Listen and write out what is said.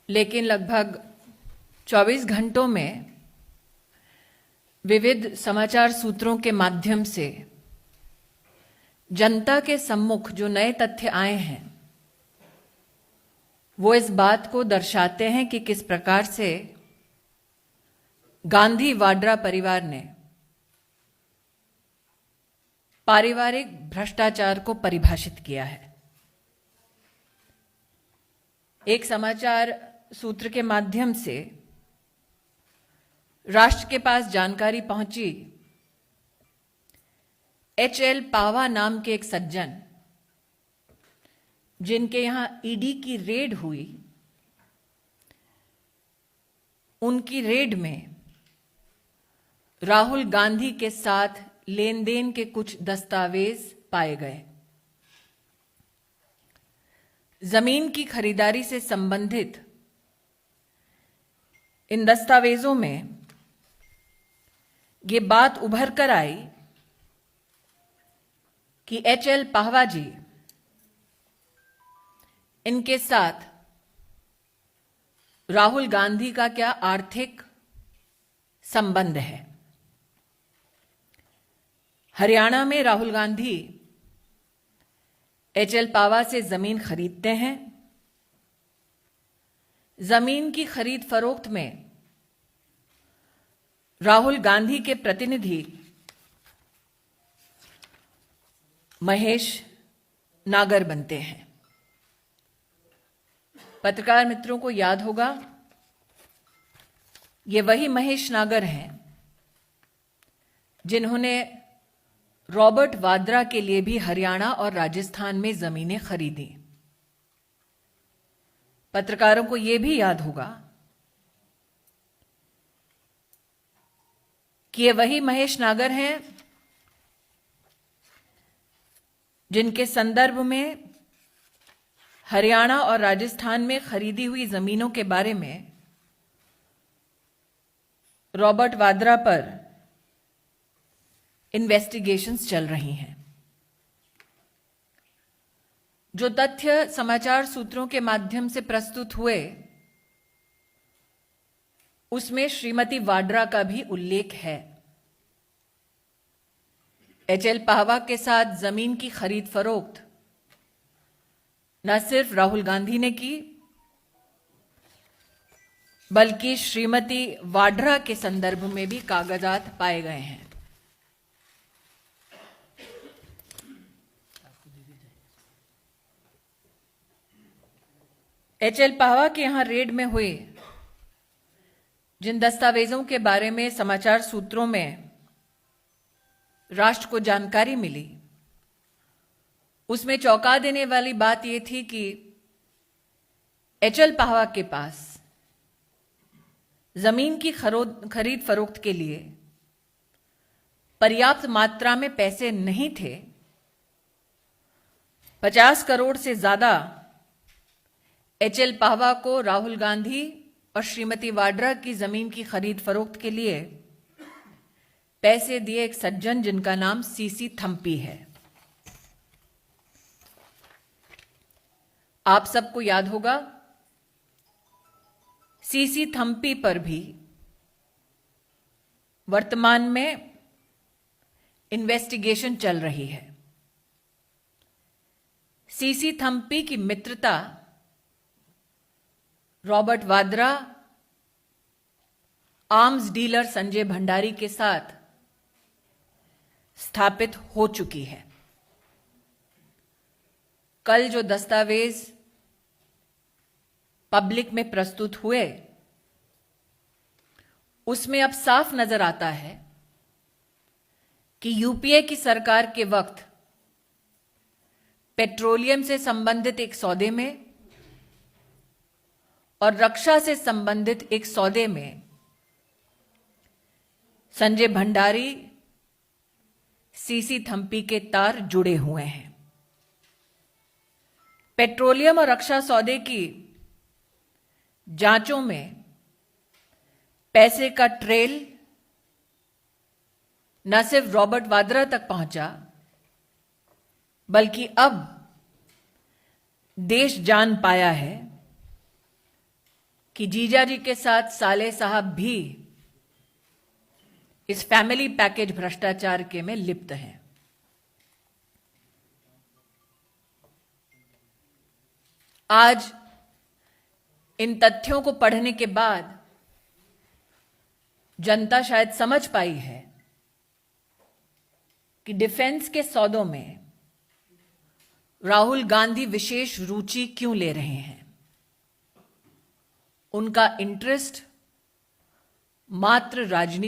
लेकिन लगभग 24 घंटों में विविध समाचार सूत्रों के माध्यम से जनता के सम्मुख जो नए तथ्य आए हैं वो इस बात को दर्शाते हैं कि किस प्रकार से गांधी वाड्रा परिवार ने पारिवारिक भ्रष्टाचार को परिभाषित किया है। एक समाचार सूत्र के माध्यम से राष्ट्र के पास जानकारी पहुंची, एच.एल. पावा नाम के एक सज्जन जिनके यहां ईडी की रेड हुई, उनकी रेड में राहुल गांधी के साथ लेन देन के कुछ दस्तावेज पाए गए। जमीन की खरीदारी से संबंधित इन दस्तावेजों में ये बात उभर कर आई कि एच.एल. पावा जी, इनके साथ राहुल गांधी का क्या आर्थिक संबंध है। हरियाणा में राहुल गांधी एच.एल. पावा से जमीन खरीदते हैं। जमीन की खरीद फरोख्त में राहुल गांधी के प्रतिनिधि महेश नागर बनते हैं। पत्रकार मित्रों को याद होगा, ये वही महेश नागर हैं जिन्होंने रॉबर्ट वाड्रा के लिए भी हरियाणा और राजस्थान में जमीनें खरीदी। पत्रकारों को यह भी याद होगा कि ये वही महेश नागर हैं जिनके संदर्भ में हरियाणा और राजस्थान में खरीदी हुई जमीनों के बारे में रॉबर्ट वाड्रा पर इन्वेस्टिगेशंस चल रही हैं। जो तथ्य समाचार सूत्रों के माध्यम से प्रस्तुत हुए उसमें श्रीमती वाड्रा का भी उल्लेख है। एच.एल. पावा के साथ जमीन की खरीद फरोख्त न सिर्फ राहुल गांधी ने की, बल्कि श्रीमती वाड्रा के संदर्भ में भी कागजात पाए गए हैं। एच.एल. पावा के यहां रेड में हुए जिन दस्तावेजों के बारे में समाचार सूत्रों में राष्ट्र को जानकारी मिली, उसमें चौंका देने वाली बात यह थी कि एच.एल. पावा के पास जमीन की खरीद फरोख्त के लिए पर्याप्त मात्रा में पैसे नहीं थे। 50 करोड़ से ज्यादा एच.एल. पावा को राहुल गांधी और श्रीमती वाड्रा की जमीन की खरीद फरोख्त के लिए पैसे दिए एक सज्जन जिनका नाम सी.सी. थम्पी है। आप सबको याद होगा, सी.सी. थम्पी पर भी वर्तमान में इन्वेस्टिगेशन चल रही है। सी.सी. थम्पी की मित्रता Robert Vadra arms dealer Sanjay Bhandari के साथ स्थापित हो चुकी है। कल जो दस्तावेज पब्लिक में प्रस्तुत हुए उसमें अब साफ नजर आता है कि यूपीए की सरकार के वक्त पेट्रोलियम से संबंधित एक सौदे में और रक्षा से संबंधित एक सौदे में संजय भंडारी, सी.सी. थम्पी के तार जुड़े हुए हैं। पेट्रोलियम और रक्षा सौदे की जांचों में पैसे का ट्रेल न सिर्फ रॉबर्ट वाड्रा तक पहुंचा, बल्कि अब देश जान पाया है कि जीजा जी के साथ साले साहब भी इस फैमिली पैकेज भ्रष्टाचार के में लिप्त हैं। आज इन तथ्यों को पढ़ने के बाद जनता शायद समझ पाई है कि डिफेंस के सौदों में राहुल गांधी विशेष रुचि क्यों ले रहे हैं। उनका इंटरेस्ट मात्र राजनीति